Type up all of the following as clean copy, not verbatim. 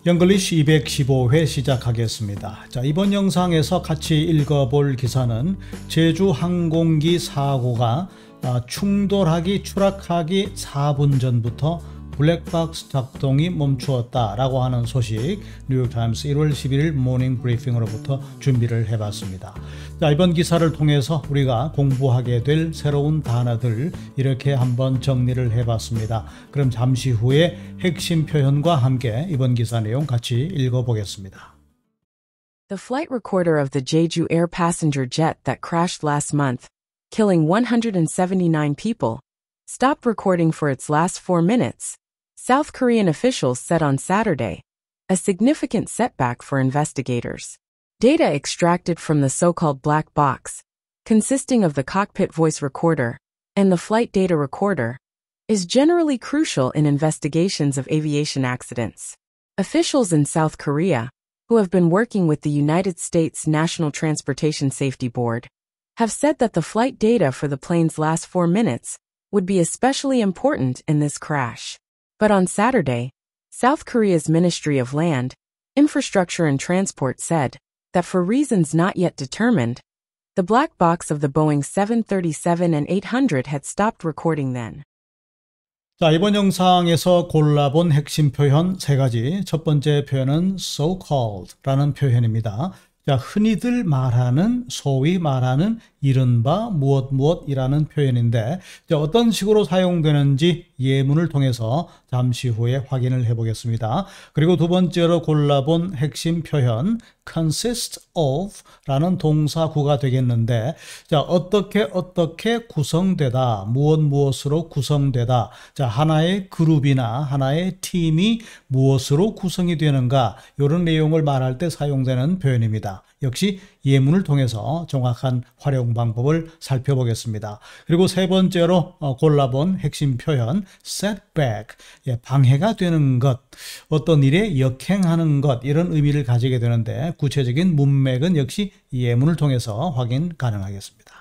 영글리시 215회 시작하겠습니다. 자, 이번 영상에서 같이 읽어볼 기사는 제주 항공기 사고가 충돌하기 추락하기 4분 전부터 블랙박스 작동이 멈추었다라고 하는 소식, 뉴욕타임스 1월 11일 모닝 브리핑으로부터 준비를 해봤습니다. 자, 이번 기사를 통해서 우리가 공부하게 될 새로운 단어들 이렇게 한번 정리를 해봤습니다. 그럼 잠시 후에 핵심 표현과 함께 이번 기사 내용 같이 읽어보겠습니다. The flight recorder of the Jeju Air passenger jet that crashed last month, killing 179 people, stopped recording for its last 4 minutes, South Korean officials said on Saturday, a significant setback for investigators. Data extracted from the so-called black box, consisting of the cockpit voice recorder and the flight data recorder, is generally crucial in investigations of aviation accidents. Officials in South Korea, who have been working with the United States National Transportation Safety Board, have said that the flight data for the plane's last 4 minutes would be especially important in this crash. But on Saturday, South Korea's Ministry of Land, Infrastructure and Transport said that for reasons not yet determined, the black box of the Boeing 737 and 800 had stopped recording then. 자, 이번 영상에서 골라본 핵심 표현 3가지. 첫 번째 표현은 so-called라는 표현입니다. 자, 흔히들 말하는, 소위 말하는 이른바 무엇이라는 표현인데, 자, 어떤 식으로 사용되는지 예문을 통해서 잠시 후에 확인을 해보겠습니다. 그리고 두 번째로 골라본 핵심 표현 consist of 라는 동사구가 되겠는데, 자, 어떻게 구성되다, 무엇으로 구성되다. 자, 하나의 그룹이나 하나의 팀이 무엇으로 구성이 되는가, 이런 내용을 말할 때 사용되는 표현입니다. 역시 예문을 통해서 정확한 활용 방법을 살펴보겠습니다. 그리고 세 번째로 골라본 핵심 표현 setback, 방해가 되는 것, 어떤 일에 역행하는 것, 이런 의미를 가지게 되는데 구체적인 문맥은 역시 예문을 통해서 확인 가능하겠습니다.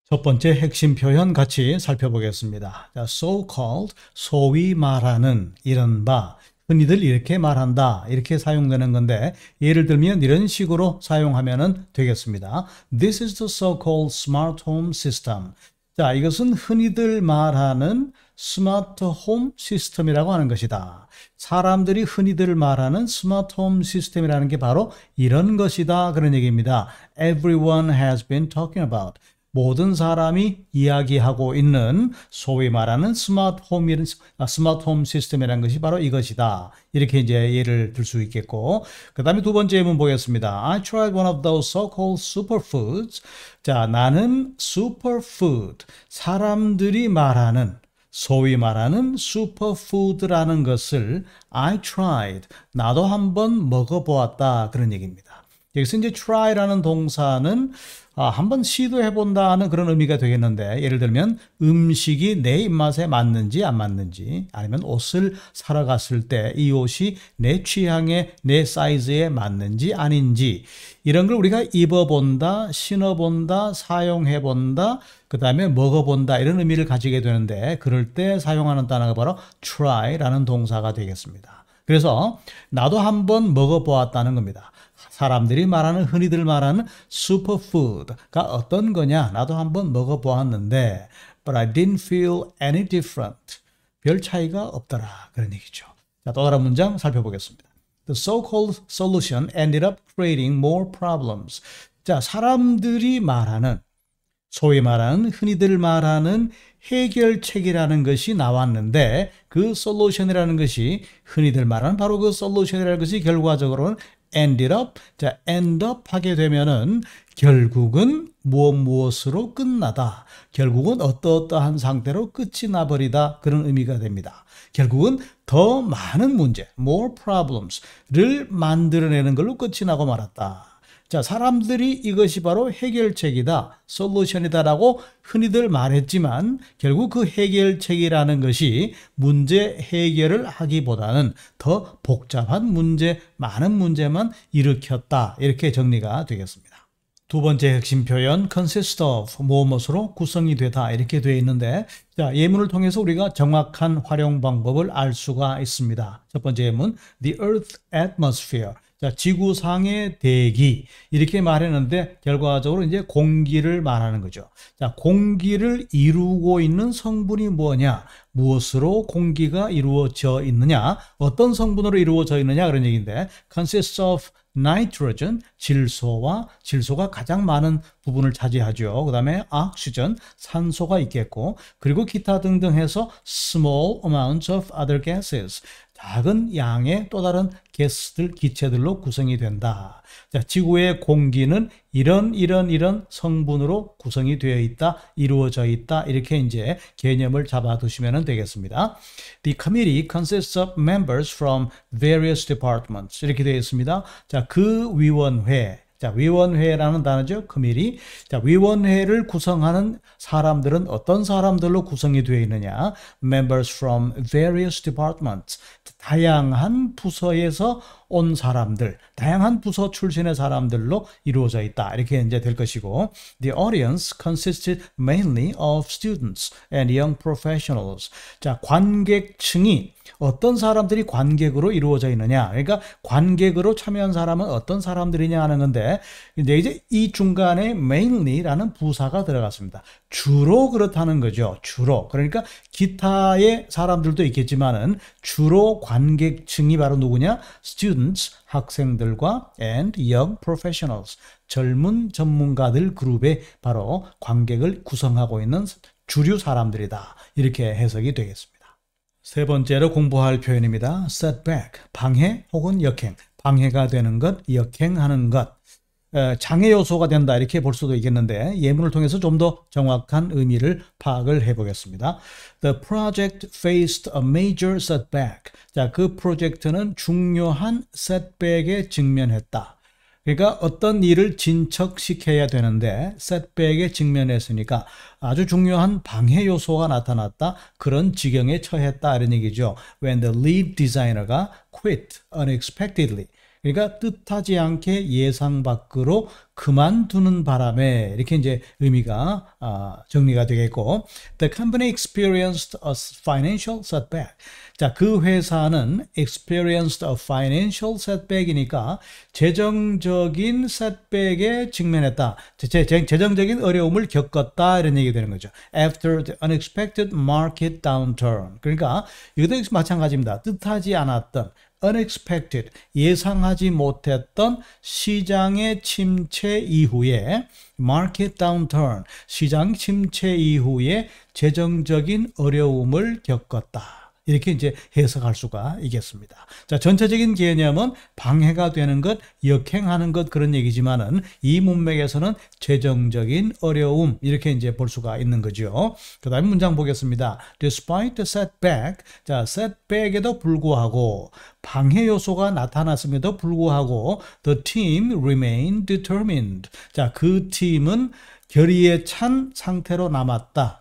첫 번째 핵심 표현 같이 살펴보겠습니다. 자, so-called, 소위 말하는, 이른바, 흔히들 이렇게 말한다, 이렇게 사용되는 건데, 예를 들면 이런 식으로 사용하면 되겠습니다. This is the so-called smart home system. 자, 이것은 흔히들 말하는 스마트 홈 시스템이라고 하는 것이다. 사람들이 흔히들 말하는 스마트 홈 시스템이라는 게 바로 이런 것이다, 그런 얘기입니다. Everyone has been talking about. 모든 사람이 이야기하고 있는 소위 말하는 스마트 홈 시스템이라는 것이 바로 이것이다. 이렇게 이제 예를 들 수 있겠고, 그 다음에 두 번째 예문 보겠습니다. I tried one of those so-called superfoods. 자, 나는 superfood, 사람들이 말하는, 소위 말하는 슈퍼푸드라는 것을 I tried, 나도 한번 먹어보았다, 그런 얘기입니다. 여기서 이제 try라는 동사는 한번 시도해본다는 그런 의미가 되겠는데, 예를 들면 음식이 내 입맛에 맞는지 안 맞는지, 아니면 옷을 사러 갔을 때 이 옷이 내 취향에, 내 사이즈에 맞는지 아닌지, 이런 걸 우리가 입어본다, 신어본다, 사용해본다, 그 다음에 먹어본다, 이런 의미를 가지게 되는데, 그럴 때 사용하는 단어가 바로 try라는 동사가 되겠습니다. 그래서 나도 한번 먹어보았다는 겁니다. 사람들이 말하는, 흔히들 말하는 슈퍼푸드가 어떤 거냐, 나도 한번 먹어보았는데 but I didn't feel any different, 별 차이가 없더라, 그런 얘기죠. 자, 또 다른 문장 살펴보겠습니다. The so-called solution ended up creating more problems. 자, 사람들이 말하는, 소위 말하는, 흔히들 말하는 해결책이라는 것이 나왔는데, 그 솔루션이라는 것이, 흔히들 말하는 바로 그 솔루션이라는 것이 결과적으로는 ended up, 자, end up 하게 되면은 결국은 무엇으로 끝나다, 결국은 어떠한 상태로 끝이 나버리다, 그런 의미가 됩니다. 결국은 더 많은 문제, more problems를 만들어내는 걸로 끝이 나고 말았다. 자, 사람들이 이것이 바로 해결책이다, 솔루션이다라고 흔히들 말했지만 결국 그 해결책이라는 것이 문제 해결을 하기보다는 더 복잡한 문제, 많은 문제만 일으켰다, 이렇게 정리가 되겠습니다. 두 번째 핵심 표현 consist of 무엇으로 구성이 되다 이렇게 되어 있는데 자, 예문을 통해서 우리가 정확한 활용 방법을 알 수가 있습니다. 첫 번째 예문 The Earth atmosphere. 자, 지구상의 대기 이렇게 말했는데 결과적으로 이제 공기를 말하는 거죠. 자, 공기를 이루고 있는 성분이 뭐냐? 무엇으로 공기가 이루어져 있느냐? 어떤 성분으로 이루어져 있느냐? 그런 얘기인데 consists of 나이트로젠, 질소가 가장 많은 부분을 차지하죠. 그 다음에 oxygen, 산소가 있겠고 그리고 기타 등등 해서 small amounts of other gases, 작은 양의 또 다른 가스들, 기체들로 구성이 된다. 자, 지구의 공기는 이런 성분으로 구성이 되어 있다, 이루어져 있다. 이렇게 이제 개념을 잡아두시면 되겠습니다. The committee consists of members from various departments. 이렇게 되어 있습니다. 자, 그 위원회. 자, 위원회라는 단어죠. committee. 자, 위원회를 구성하는 사람들은 어떤 사람들로 구성이 되어 있느냐? Members from various departments. 다양한 부서에서 온 사람들, 다양한 부서 출신의 사람들로 이루어져 있다. 이렇게 이제 될 것이고, The audience consisted mainly of students and young professionals. 자, 관객층이 어떤 사람들이 관객으로 이루어져 있느냐. 그러니까 관객으로 참여한 사람은 어떤 사람들이냐 하는 건데, 이제 이 중간에 mainly라는 부사가 들어갔습니다. 주로 그렇다는 거죠. 주로. 그러니까 기타의 사람들도 있겠지만은 주로 관객층이 바로 누구냐? Students, 학생들과 and young professionals, 젊은 전문가들 그룹의 바로 관객을 구성하고 있는 주류 사람들이다. 이렇게 해석이 되겠습니다. 세 번째로 공부할 표현입니다. setback, 방해 혹은 역행. 방해가 되는 것, 역행하는 것. 장애 요소가 된다 이렇게 볼 수도 있겠는데 예문을 통해서 좀 더 정확한 의미를 파악을 해보겠습니다. The project faced a major setback. 자, 그 프로젝트는 중요한 setback에 직면했다. 그러니까 어떤 일을 진척시켜야 되는데 setback에 직면했으니까 아주 중요한 방해 요소가 나타났다. 그런 지경에 처했다 이런 얘기죠. When the lead designer가 quit unexpectedly. 그러니까 뜻하지 않게 예상 밖으로 그만두는 바람에 이렇게 이제 의미가 정리가 되겠고, The company experienced a financial setback. 자, 그 회사는 experienced a financial setback이니까 재정적인 setback에 직면했다. 재정적인 어려움을 겪었다 이런 얘기 되는 거죠. After the unexpected market downturn. 그러니까 이것도 마찬가지입니다. 뜻하지 않았던 unexpected, 예상하지 못했던 시장의 침체 이후에 market downturn, 시장 침체 이후에 재정적인 어려움을 겪었다. 이렇게 이제 해석할 수가 있겠습니다. 자, 전체적인 개념은 방해가 되는 것, 역행하는 것 그런 얘기지만은 이 문맥에서는 재정적인 어려움 이렇게 이제 볼 수가 있는 거죠. 그다음에 문장 보겠습니다. Despite the setback, 자, setback에도 불구하고 방해 요소가 나타났음에도 불구하고 the team remained determined. 자, 그 팀은 결의에 찬 상태로 남았다.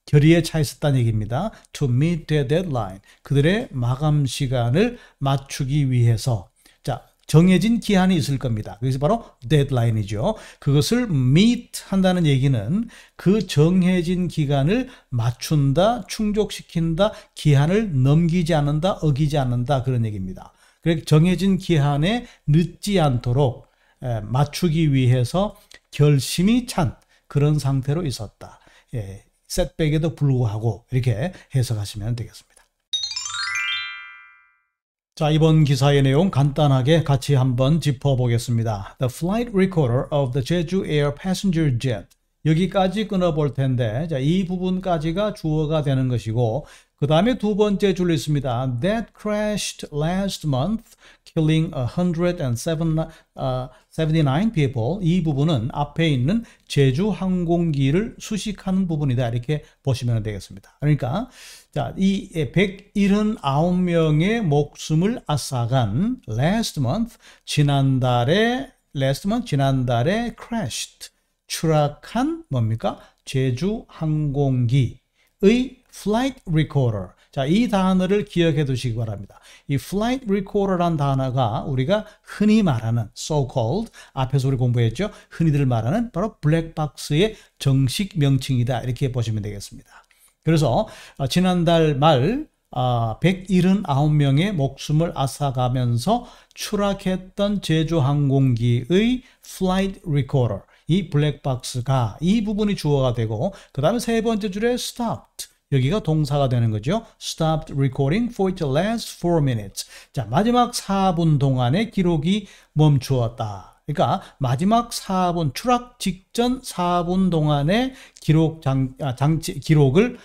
결의에 차 있었다는 얘기입니다. To meet their deadline. 그들의 마감 시간을 맞추기 위해서. 자, 정해진 기한이 있을 겁니다. 그래서 바로 deadline이죠. 그것을 meet 한다는 얘기는 그 정해진 기간을 맞춘다, 충족시킨다, 기한을 넘기지 않는다, 어기지 않는다 그런 얘기입니다. 그래서 정해진 기한에 늦지 않도록 맞추기 위해서 결심이 찬 그런 상태로 있었다. 예. setback에도 불구하고 이렇게 해석하시면 되겠습니다. 자, 이번 기사의 내용 간단하게 같이 한번 짚어보겠습니다. The flight recorder of the Jeju Air passenger jet. 여기까지 끊어볼 텐데 자, 이 부분까지가 주어가 되는 것이고 그 다음에 두 번째 줄로 있습니다. That crashed last month, killing 179 people. 이 부분은 앞에 있는 제주 항공기를 수식하는 부분이다. 이렇게 보시면 되겠습니다. 그러니까 자, 이 179명의 목숨을 앗아간 last month, 지난달에 crashed, 추락한 뭡니까? 제주 항공기의 flight recorder. 자, 이 단어를 기억해 두시기 바랍니다. 이 flight recorder란 단어가 우리가 흔히 말하는 so-called, 앞에서 우리 공부했죠. 흔히들 말하는 바로 블랙박스의 정식 명칭이다. 이렇게 보시면 되겠습니다. 그래서 지난달 말 179명의 목숨을 앗아가면서 추락했던 제주항공기의 flight recorder, 이 블랙박스가 이 부분이 주어가 되고 그 다음에 세 번째 줄에 stopped, 여기가 동사가 되는 거죠. stopped recording for its last 4 minutes. 자, 마지막 4분 동안의 기록이 멈추었다. 그러니까 마지막 4분, 추락 직전 4분 동안의 기록을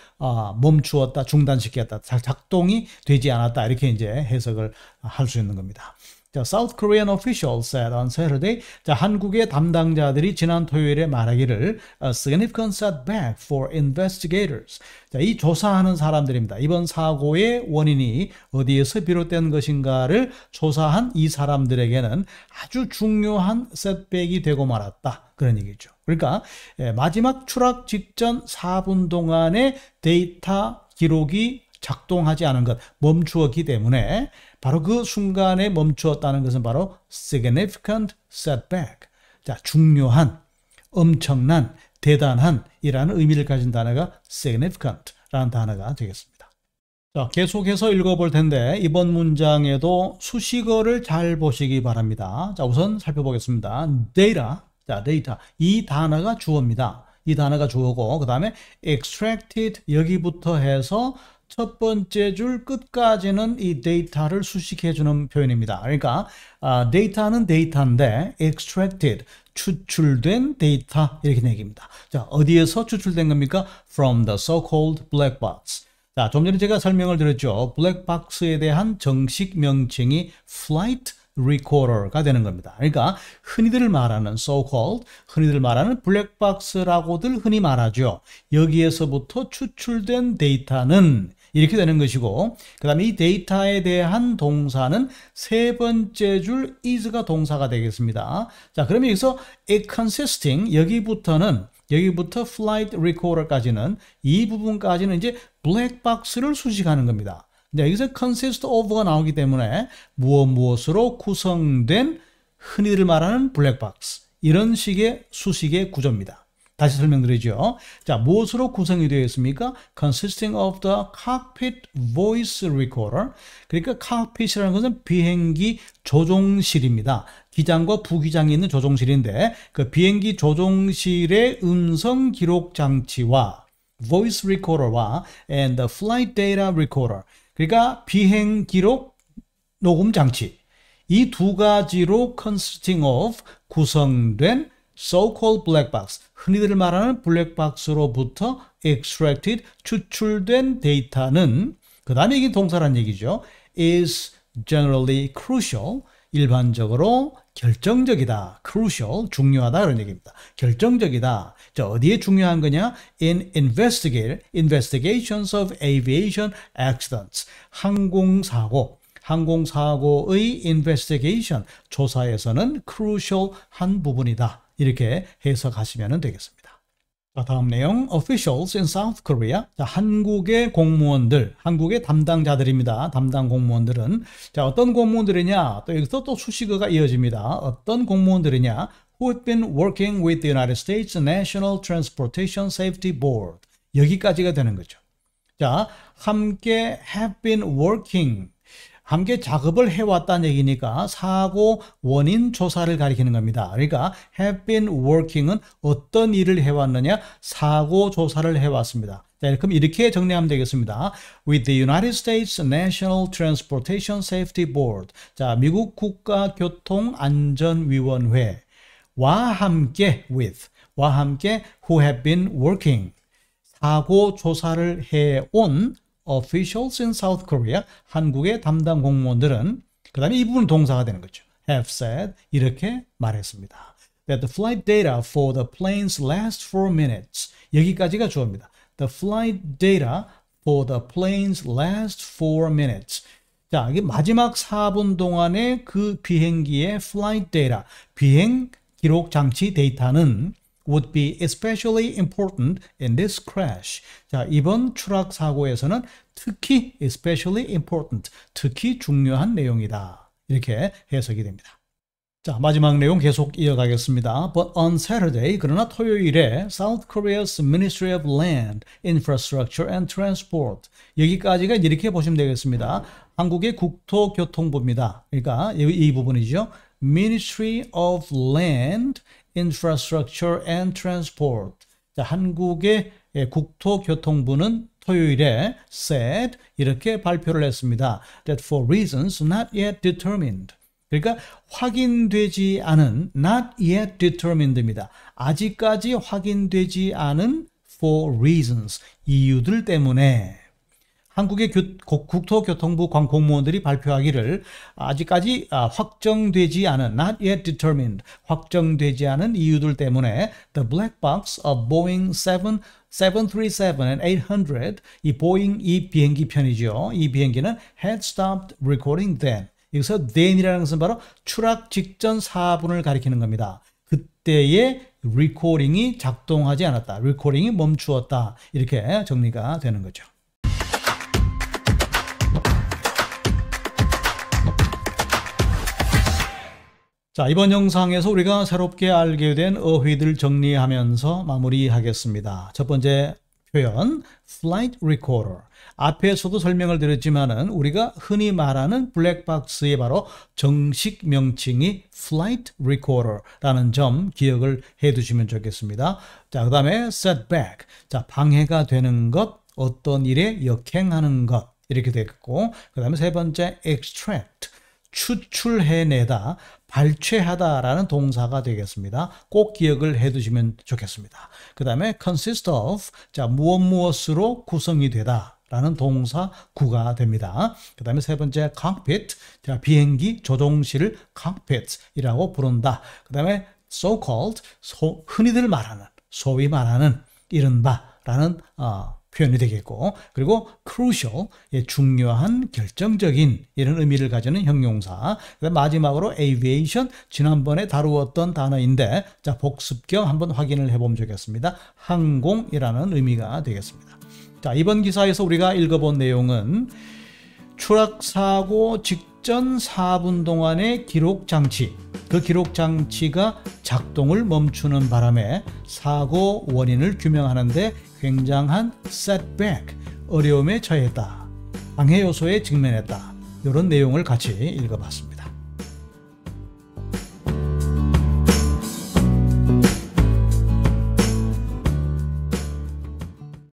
멈추었다, 중단시켰다, 작동이 되지 않았다. 이렇게 이제 해석을 할 수 있는 겁니다. 자, South Korean officials said on Saturday, 자, 한국의 담당자들이 지난 토요일에 말하기를 a significant setback for investigators. 자, 이 조사하는 사람들입니다. 이번 사고의 원인이 어디에서 비롯된 것인가를 조사한 이 사람들에게는 아주 중요한 setback이 되고 말았다. 그런 얘기죠. 그러니까 마지막 추락 직전 4분 동안의 데이터 기록이 작동하지 않은 것, 멈추었기 때문에 바로 그 순간에 멈추었다는 것은 바로 significant setback. 자, 중요한, 엄청난, 대단한 이라는 의미를 가진 단어가 significant라는 단어가 되겠습니다. 자, 계속해서 읽어볼 텐데 이번 문장에도 수식어를 잘 보시기 바랍니다. 자, 우선 살펴보겠습니다. data, 자, data, 이 단어가 주어입니다. 이 단어가 주어고 그 다음에 extracted, 여기부터 해서 첫 번째 줄 끝까지는 이 데이터를 수식해 주는 표현입니다. 그러니까 데이터는 데이터인데 extracted, 추출된 데이터 이렇게 얘기입니다. 자, 어디에서 추출된 겁니까? From the so-called black box. 자, 좀 전에 제가 설명을 드렸죠. 블랙박스에 대한 정식 명칭이 flight recorder가 되는 겁니다. 그러니까 흔히들 말하는 so-called, 흔히들 말하는 블랙박스라고들 흔히 말하죠. 여기에서부터 추출된 데이터는 이렇게 되는 것이고 그 다음에 이 데이터에 대한 동사는 세 번째 줄 is가 동사가 되겠습니다. 자, 그러면 여기서 it consisting, 여기부터 flight recorder까지는 이 부분까지는 이제 블랙박스를 수식하는 겁니다. 자, 여기서 consist of가 나오기 때문에 무엇으로 구성된, 흔히들 말하는 블랙박스, 이런 식의 수식의 구조입니다. 다시 설명드리죠. 자, 무엇으로 구성이 되어 있습니까? Consisting of the cockpit voice recorder. 그러니까 cockpit이라는 것은 비행기 조종실입니다. 기장과 부기장이 있는 조종실인데 그 비행기 조종실의 음성 기록 장치와 voice recorder와 and the flight data recorder. 그러니까 비행 기록 녹음 장치. 이 두 가지로 consisting of 구성된 so-called black box, 흔히들 말하는 블랙박스로부터 extracted, 추출된 데이터는, 그 다음에 이게 동사란 얘기죠. is generally crucial, 일반적으로 결정적이다. crucial, 중요하다 그런 얘기입니다. 결정적이다. 자, 어디에 중요한 거냐? in investigations of aviation accidents, 항공사고의 investigation, 조사에서는 crucial 한 부분이다. 이렇게 해석하시면 되겠습니다. 자, 다음 내용, officials in South Korea. 자, 한국의 공무원들, 한국의 담당자들입니다. 담당 공무원들은. 자, 어떤 공무원들이냐? 또 여기서 또 수식어가 이어집니다. 어떤 공무원들이냐? Who have been working with the United States National Transportation Safety Board. 여기까지가 되는 거죠. 자, 함께 have been working, 함께 작업을 해왔다는 얘기니까 사고 원인 조사를 가리키는 겁니다. 그러니까 have been working은 어떤 일을 해왔느냐? 사고 조사를 해왔습니다. 자, 그럼 이렇게 정리하면 되겠습니다. With the United States National Transportation Safety Board. 자, 미국 국가교통안전위원회와 함께 who have been working, 사고 조사를 해온 officials in South Korea, 한국의 담당 공무원들은, 그 다음에 이 부분은 동사가 되는 거죠. have said, 이렇게 말했습니다. That the flight data for the plane's last 4 minutes, 여기까지가 주어입니다. The flight data for the plane's last 4 minutes. 자, 이게 마지막 4분 동안의 그 비행기의 flight data, 비행 기록 장치 데이터는 would be especially important in this crash. 자, 이번 추락 사고에서는 특히 especially important, 특히 중요한 내용이다. 이렇게 해석이 됩니다. 자, 마지막 내용 계속 이어가겠습니다. But on Saturday, 그러나 토요일에 South Korea's Ministry of Land, Infrastructure and Transport, 여기까지가 이렇게 보시면 되겠습니다. 한국의 국토교통부입니다. 그러니까 이 부분이죠. Ministry of Land, Infrastructure and Transport. 자, 한국의 국토교통부는 토요일에 said 이렇게 발표를 했습니다. That for reasons not yet determined. 그러니까 확인되지 않은 not yet determined입니다. 아직까지 확인되지 않은 for reasons 이유들 때문에 한국의 국토교통부 공무원들이 발표하기를 아직까지 확정되지 않은 not yet determined 확정되지 않은 이유들 때문에 the black box of Boeing 737 and 800 이 보잉 이 비행기 편이죠. 이 비행기는 had stopped recording then. 여기서 then이라는 것은 바로 추락 직전 4분을 가리키는 겁니다. 그때의 리코딩이 작동하지 않았다. 리코딩이 멈추었다. 이렇게 정리가 되는 거죠. 자, 이번 영상에서 우리가 새롭게 알게 된 어휘들 정리하면서 마무리하겠습니다. 첫 번째 표현, flight recorder. 앞에서도 설명을 드렸지만은 우리가 흔히 말하는 블랙박스의 바로 정식 명칭이 flight recorder라는 점 기억을 해 두시면 좋겠습니다. 자, 그 다음에 setback. 자, 방해가 되는 것, 어떤 일에 역행하는 것. 이렇게 됐고, 그 다음에 세 번째 extract. 추출해내다, 발췌하다라는 동사가 되겠습니다. 꼭 기억을 해 두시면 좋겠습니다. 그 다음에 consist of, 자, 무엇으로 구성이 되다 라는 동사 구가 됩니다. 그 다음에 세 번째 cockpit, 자, 비행기 조종실을 cockpit이라고 부른다. 그 다음에 so-called, 흔히들 말하는, 소위 말하는 이른바라는 표현이 되겠고, 그리고 crucial, 중요한, 결정적인 이런 의미를 가지는 형용사. 그다음 마지막으로 aviation, 지난번에 다루었던 단어인데, 자, 복습경 한번 확인을 해보면 좋겠습니다. 항공이라는 의미가 되겠습니다. 자, 이번 기사에서 우리가 읽어본 내용은 추락사고 직전 4분 동안의 기록장치, 그 기록장치가 작동을 멈추는 바람에 사고 원인을 규명하는데 굉장한 setback, 어려움에 처했다, 방해 요소에 직면했다, 이런 내용을 같이 읽어봤습니다.